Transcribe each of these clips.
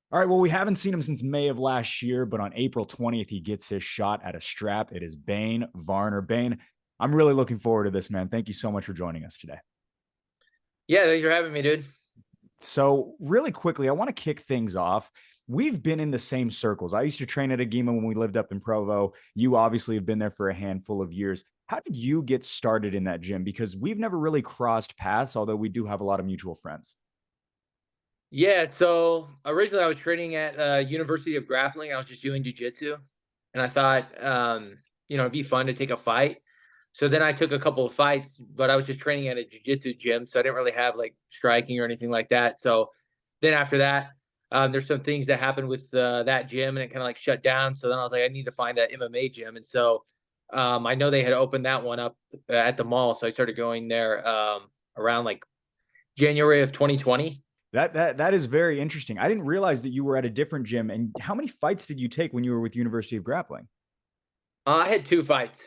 All right. Well, we haven't seen him since May of last year, but on April 20th, he gets his shot at a strap. It is Bain Varner. Bain, I'm really looking forward to this, man. Thank you so much for joining us today. Yeah, thanks for having me, dude. So, really quickly, I want to kick things off. We've been in the same circles. I used to train at Agima when we lived up in Provo. You obviously have been there for a handful of years. How did you get started in that gym? Because we've never really crossed paths, although we do have a lot of mutual friends. Yeah, so originally I was training at University of Grappling. I was just doing jujitsu, and I thought, it'd be fun to take a fight. So then I took a couple of fights, but I was just training at a jujitsu gym, so I didn't really have like striking or anything like that. So then after that, there's some things that happened with that gym, and it kind of like shut down. So then I was like, I need to find an MMA gym, and so I know they had opened that one up at the mall, so I started going there around like January of 2020. That is very interesting. I didn't realize that you were at a different gym. And how many fights did you take when you were with University of Grappling? I had 2 fights.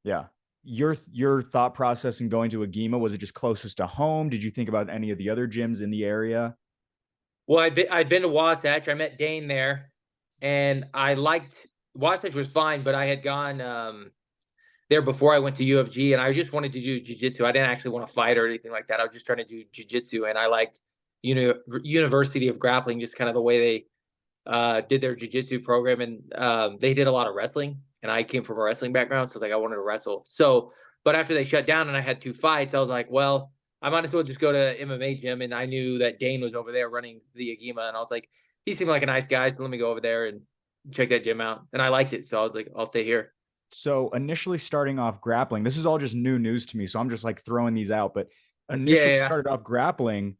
Yeah. Your thought process in going to Agima, was it just closest to home? Did you think about any of the other gyms in the area? Well, I'd been to Wasatch. I met Dane there, and I liked Wasatch was fine, but I had gone there before I went to UFG, and I just wanted to do jujitsu. I didn't actually want to fight or anything like that. I was just trying to do jujitsu, and I liked University of Grappling, just kind of the way they did their jujitsu program, and they did a lot of wrestling. And I came from a wrestling background, so like I wanted to wrestle. So, but after they shut down and I had 2 fights, I was like, well, I might as well just go to MMA gym. And I knew that Dane was over there running the Agima, and I was like, he seemed like a nice guy, so let me go over there and check that gym out. And I liked it, so I was like, I'll stay here. So initially starting off grappling, this is all just new news to me. So I'm just like throwing these out. But Yeah, initially yeah, yeah. started off grappling.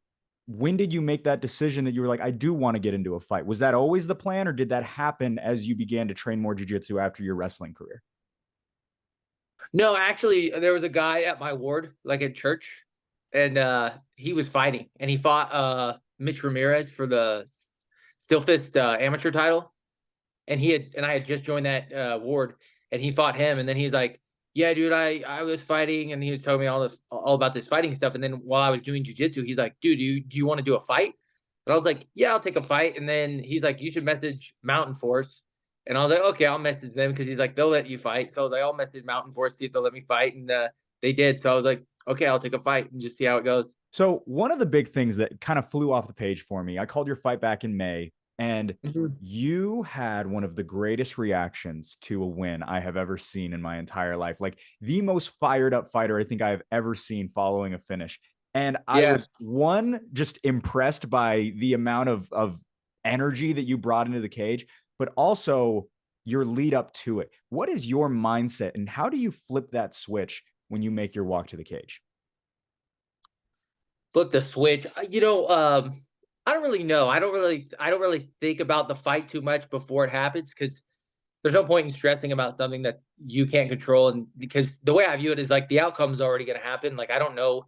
When did you make that decision that you were like, I do want to get into a fight? Was that always the plan, or did that happen as you began to train more jujitsu after your wrestling career? No, actually, there was a guy at my ward, like at church, and he was fighting, and he fought Mitch Ramirez for the Still Fist amateur title. And I had just joined that ward, and he fought him, and then he's like, "Yeah, dude, I was fighting," and he was telling me all about this fighting stuff. And then while I was doing jujitsu, he's like, "Dude, do you want to do a fight?" And I was like, "Yeah, I'll take a fight." And then he's like, "You should message Mountain Force." And I was like, "Okay, I'll message them," because he's like, "They'll let you fight." So I was like, "I'll message Mountain Force, see if they'll let me fight," and they did. So I was like, "Okay, I'll take a fight and just see how it goes." So one of the big things that kind of flew off the page for me, I called your fight back in May, and Mhm. you had one of the greatest reactions to a win I have ever seen in my entire life. Like the most fired up fighter I think I have ever seen following a finish. And I Yeah. was one, just impressed by the amount of energy that you brought into the cage, but also your lead up to it. What is your mindset, and how do you flip that switch when you make your walk to the cage? Flip the switch. I don't really know. I don't really think about the fight too much before it happens, because there's no point in stressing about something that you can't control. And because the way I view it is like the outcome's already going to happen. Like I don't know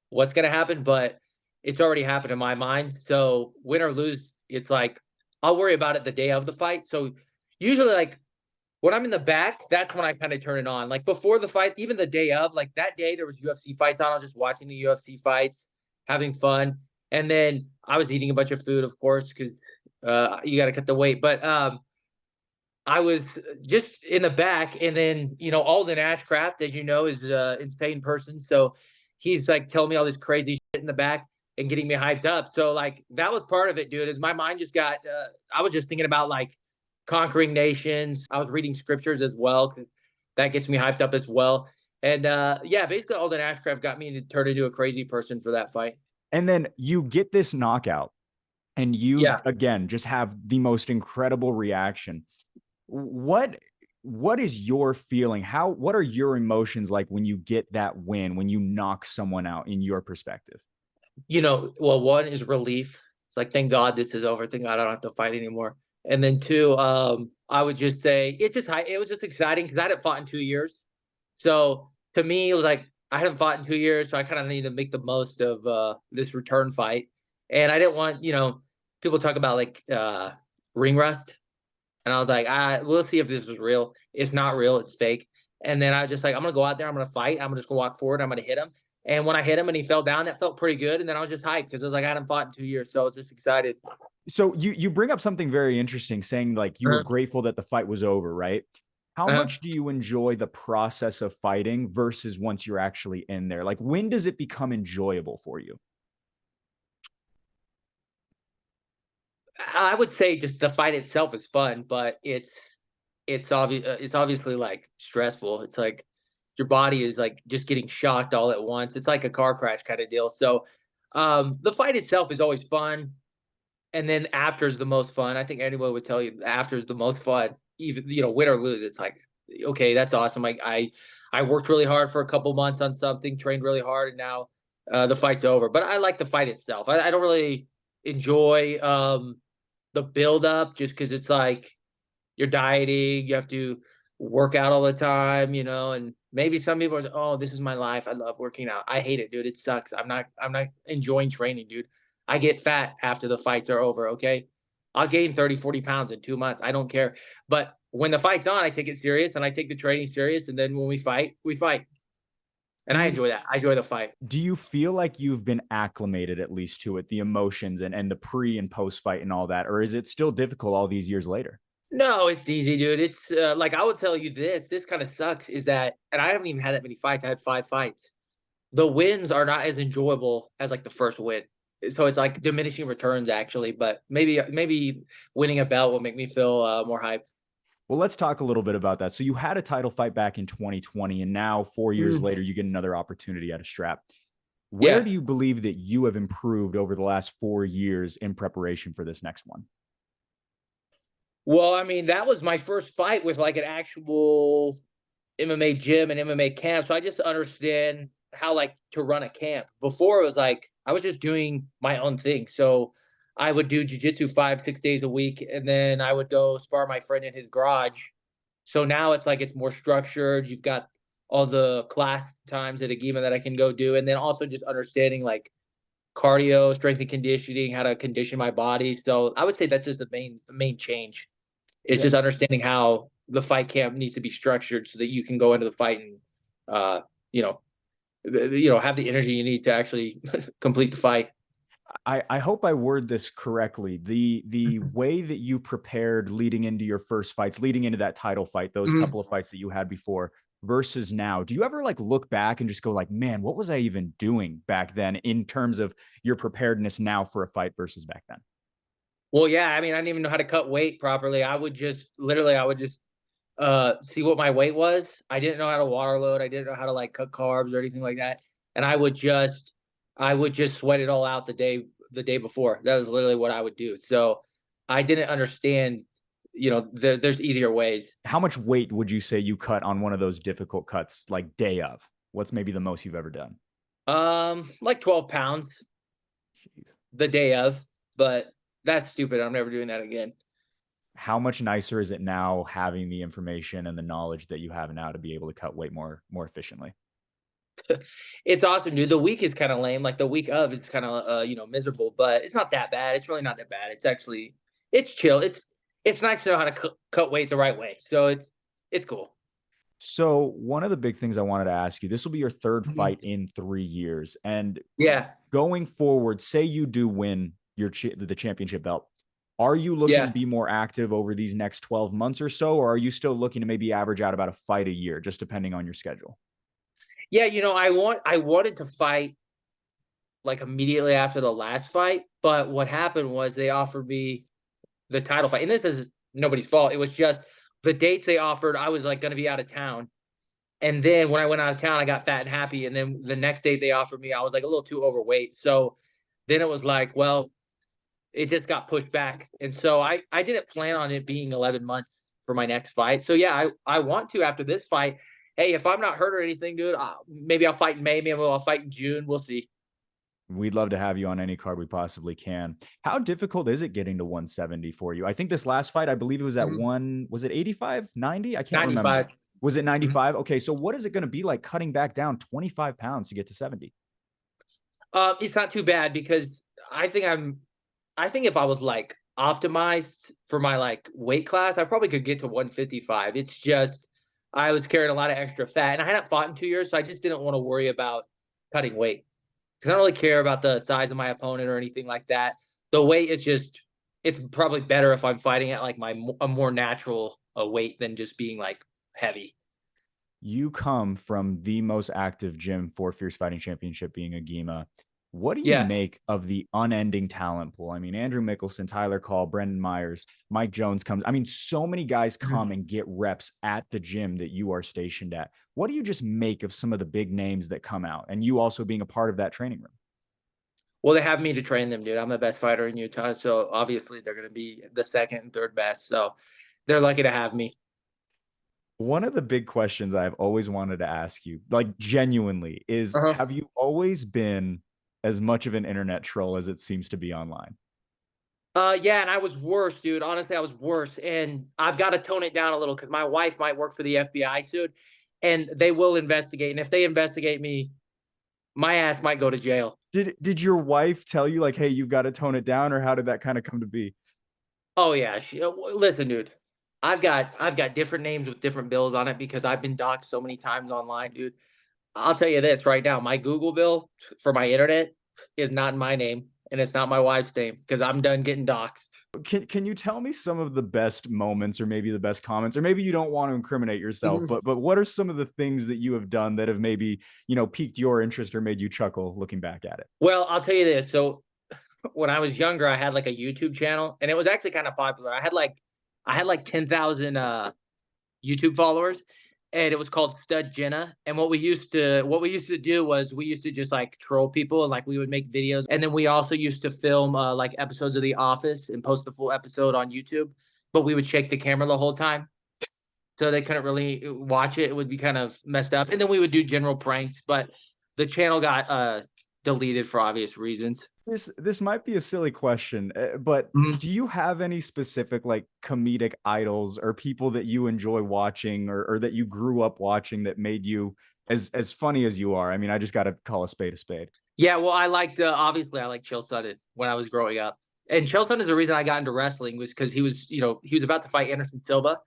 what's going to happen, but it's already happened in my mind. So win or lose, it's like I'll worry about it the day of the fight. So usually, like when I'm in the back, that's when I kind of turn it on. Like before the fight, even the day of, like that day there was UFC fights on. I was just watching the UFC fights, having fun. And then I was eating a bunch of food, of course, because you got to cut the weight. But I was just in the back, and then Alden Ashcraft, as you know, is an insane person. So he's like telling me all this crazy shit in the back and getting me hyped up. So like that was part of it, dude. Is my mind just got? I was just thinking about like conquering nations. I was reading scriptures as well, because that gets me hyped up as well. And yeah, basically Alden Ashcraft got me to turn into a crazy person for that fight. And then you get this knockout, and you Yeah. again just have the most incredible reaction. What is your feeling? What are your emotions like when you get that win, when you knock someone out in your perspective? Well, one is relief. It's like, thank God this is over. Thank God I don't have to fight anymore. And then two, I would just say it was just exciting because I hadn't fought in 2 years. So to me, it was like I hadn't fought in 2 years, so I kind of need to make the most of this return fight. And I didn't want, people talk about like ring rust, and I was like, we'll see if this is real. It's not real. It's fake. And then I was just like, I'm gonna go out there. I'm gonna fight. I'm just gonna walk forward. I'm gonna hit him. And when I hit him and he fell down, that felt pretty good. And then I was just hyped because I was like, I hadn't fought in 2 years, so I was just excited. So you bring up something very interesting, saying like you were Uh-huh. grateful that the fight was over, right? How Uh-huh. much do you enjoy the process of fighting versus once you're actually in there? Like, when does it become enjoyable for you? I would say just the fight itself is fun, but it's obviously like stressful. It's like your body is like just getting shocked all at once. It's like a car crash kind of deal. So the fight itself is always fun, and then after is the most fun. I think anyone would tell you after is the most fun. Even win or lose, it's like okay, that's awesome. I worked really hard for a couple months on something, trained really hard, and now the fight's over. But I like the fight itself. I don't really enjoy the build up just because it's like you're dieting, you have to work out all the time, and maybe some people are, oh, this is my life. I love working out. I hate it, dude. It sucks. I'm not enjoying training, dude. I get fat after the fights are over, okay? I'll gain 30, 40 pounds in 2 months. I don't care. But when the fight's on, I take it serious and I take the training serious. And then when we fight, we fight. And Do I you enjoy that. I enjoy the fight. do you feel like you've been acclimated at least to it, the emotions and the pre and post fight and all that, or is it still difficult all these years later? No, it's easy, dude. It's like I would tell you this kind of sucks is that, and I haven't even had that many fights. I had 5 fights. The wins are not as enjoyable as like the first win. So it's like diminishing returns actually, but maybe winning a belt will make me feel more hyped. Well, let's talk a little bit about that. So you had a title fight back in 2020, and now 4 years Mhm. later, you get another opportunity at a strap. Where Yeah. do you believe that you have improved over the last 4 years in preparation for this next one? Well, I mean, that was my first fight with like an actual MMA gym and MMA camp. So I just understand how like to run a camp. Before it was like I was just doing my own thing. So I would do jujitsu 5, 6 days a week, and then I would go spar my friend in his garage. So now it's like it's more structured. You've got all the class times at Agima that I can go do, and then also just understanding like cardio, strength and conditioning, how to condition my body. So I would say that's just the main change. It's Yeah, just understanding how the fight camp needs to be structured so that you can go into the fight and, uh, you know, have the energy you need to actually complete the fight. I hope I word this correctly. The Mhm. way that you prepared leading into your first fights, leading into that title fight, those Mhm. couple of fights that you had before versus now, do you ever like look back and just go like, man, what was I even doing back then in terms of your preparedness now for a fight versus back then? Well, yeah, I mean, I didn't even know how to cut weight properly. I would just see what my weight was. I didn't know how to water load. I didn't know how to like cut carbs or anything like that. And I would just sweat it all out the day before. That was literally what I would do. So I didn't understand, there's easier ways. How much weight would you say you cut on one of those difficult cuts, like day of? What's maybe the most you've ever done? Like 12 pounds Jeez. the day of, but that's stupid. I'm never doing that again. How much nicer is it now having the information and the knowledge that you have now to be able to cut weight more efficiently? It's awesome, dude. The week is kind of lame. Like the week of is kind of miserable, but it's not that bad. It's really not that bad. It's chill. It's nice to know how to cut weight the right way. So it's cool. So, one of the big things I wanted to ask you, this will be your third Mhm. fight in 3 years. And Yeah, going forward, say you do win the championship belt. Are you looking to yeah, be more active over these next 12 months or so? Or are you still looking to maybe average out about a fight a year, just depending on your schedule? yeah. I wanted to fight like immediately after the last fight, but what happened was they offered me the title fight, and this is nobody's fault. It was just the dates they offered. I was like going to be out of town. And then when I went out of town, I got fat and happy. And then the next date they offered me, I was like a little too overweight. So then it was like, well, it just got pushed back. And so I didn't plan on it being 11 months for my next fight. So yeah, I want to after this fight. Hey, if I'm not hurt or anything, dude, maybe I'll fight in May. Maybe I'll fight in June. We'll see. We'd love to have you on any card we possibly can. How difficult is it getting to 170 for you? I think this last fight, I believe it was at Mhm. one, was it 85, 90? I can't remember. 95. Was it Mhm. 95? Okay, so what is it going to be like cutting back down 25 pounds to get to 70? It's not too bad because I think I'm I think if I was like optimized for my like weight class, I probably could get to 155. It's just I was carrying a lot of extra fat and I hadn't fought in 2 years, so I just didn't want to worry about cutting weight because I don't really care about the size of my opponent or anything like that. The weight is just it's probably better if I'm fighting at like a more natural weight than just being like heavy. You come from the most active gym for Fierce Fighting Championship being a GEMA. What do you Yeah. make of the unending talent pool? I mean, Andrew Mickelson, Tyler Call, Brendan Myers, Mike Jones comes. I mean, so many guys come and get reps at the gym that you are stationed at. What do you just make of some of the big names that come out and you also being a part of that training room? Well, they have me to train them, dude. I'm the best fighter in Utah, so obviously they're going to be the second and third best. So they're lucky to have me. One of the big questions I've always wanted to ask you, like genuinely, is Uh-huh. have you always been as much of an internet troll as it seems to be online? Yeah, and I was worse, dude. Honestly, I was worse, and I've got to tone it down a little because my wife might work for the FBI soon, and they will investigate. And if they investigate me, my ass might go to jail. Did your wife tell you like, hey, you've got to tone it down, or how did that kind of come to be? Oh yeah, listen, dude. I've got different names with different bills on it because I've been doxxed so many times online, dude. I'll tell you this right now, my Google bill for my internet is not in my name, and it's not my wife's name because I'm done getting doxxed. Can you tell me some of the best moments, or maybe the best comments, or maybe you don't want to incriminate yourself, Mhm. but what are some of the things that you have done that have maybe piqued your interest or made you chuckle looking back at it? Well, I'll tell you this. So when I was younger, I had like a YouTube channel, and it was actually kind of popular. I had like 10,000 YouTube followers, and it was called Stud Jenna. And what we used to do was we used to just like troll people, and like we would make videos, and then we also used to film like episodes of The Office and post the full episode on YouTube. But we would shake the camera the whole time, so they couldn't really watch it. It would be kind of messed up. And then we would do general pranks, but the channel got deleted for obvious reasons. This might be a silly question, but Mhm. do you have any specific like comedic idols or people that you enjoy watching, or that you grew up watching that made you as funny as you are? I mean, I just got to call a spade a spade. Yeah, well, obviously I liked Chael Sonnen when I was growing up. And Chael Sonnen is the reason I got into wrestling was because he was about to fight Anderson Silva,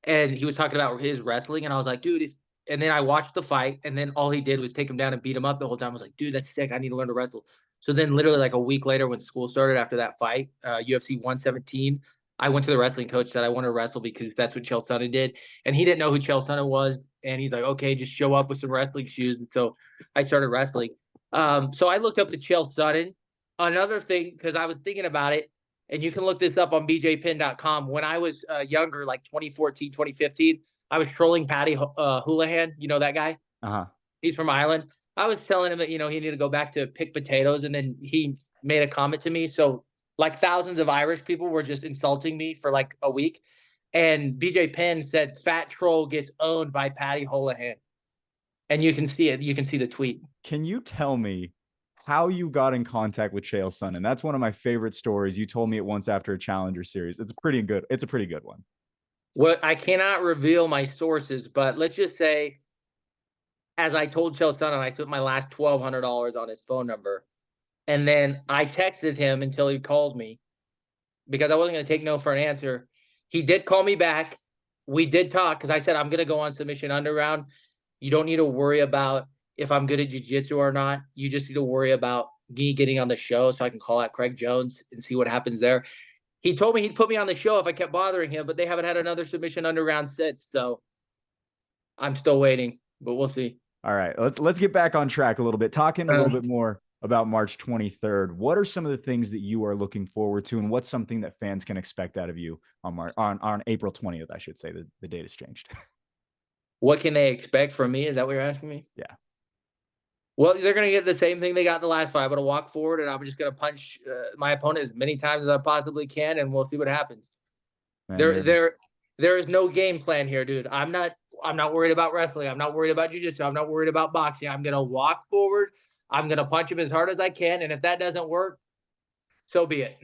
and he was talking about his wrestling, and I was like, dude, and then I watched the fight, and then all he did was take him down and beat him up the whole time. I was like, dude, that's sick. I need to learn to wrestle. So then, literally, like a week later, when school started after that fight, UFC 117, I went to the wrestling coach that I wanted to wrestle because that's what Chael Sonnen did, and he didn't know who Chael Sonnen was, and he's like, okay, just show up with some wrestling shoes, and so I started wrestling. So I looked up to Chael Sonnen. Another thing, because I was thinking about it, and you can look this up on bjpin.com. When I was younger, like 2014, 2015, I was trolling Patty Houlihan. You know that guy? Uh-huh. He's from Ireland. I was telling him that he needed to go back to pick potatoes, and then he made a comment to me. So like thousands of Irish people were just insulting me for like a week. And BJ Penn said, "Fat troll gets owned by Patty Houlihan," and you can see it. You can see the tweet. Can you tell me how you got in contact with Chael Sonnen? That's one of my favorite stories. You told me it once after a Challenger series. It's a pretty good one. What I cannot reveal my sources, but let's just say, as I told Chael Sonnen, I spent my last $1,200 on his phone number, and then I texted him until he called me because I wasn't going to take no for an answer. He did call me back. We did talk because I said I'm going to go on Submission Underground. You don't need to worry about if I'm good at jiu-jitsu or not. You just need to worry about me getting on the show so I can call out Craig Jones and see what happens there. He told me he'd put me on the show if I kept bothering him, but they haven't had another Submission Underground since, so I'm still waiting, but we'll see. All right, let's get back on track a little bit. Talking a little bit more about March 23rd. What are some of the things that you are looking forward to, and what's something that fans can expect out of you on April 20th? I should say the date has changed. What can they expect from me? Is that what you're asking me? Yeah, Well, they're going to get the same thing they got in the last fight. I'm going to walk forward, and I'm just going to punch my opponent as many times as I possibly can, and we'll see what happens. man, There, there, there is no game plan here, dude. I'm not worried about wrestling. I'm not worried about jiu-jitsu. I'm not worried about boxing. I'm going to walk forward. I'm going to punch him as hard as I can, and if that doesn't work, so be it.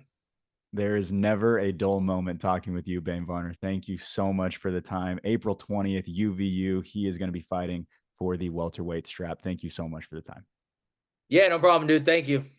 there is never a dull moment talking with you, Bain Varner. Thank you so much for the time. April 20th, UVU. He is going to be fighting for the welterweight strap. Thank you so much for the time. Yeah, no problem, dude. Thank you.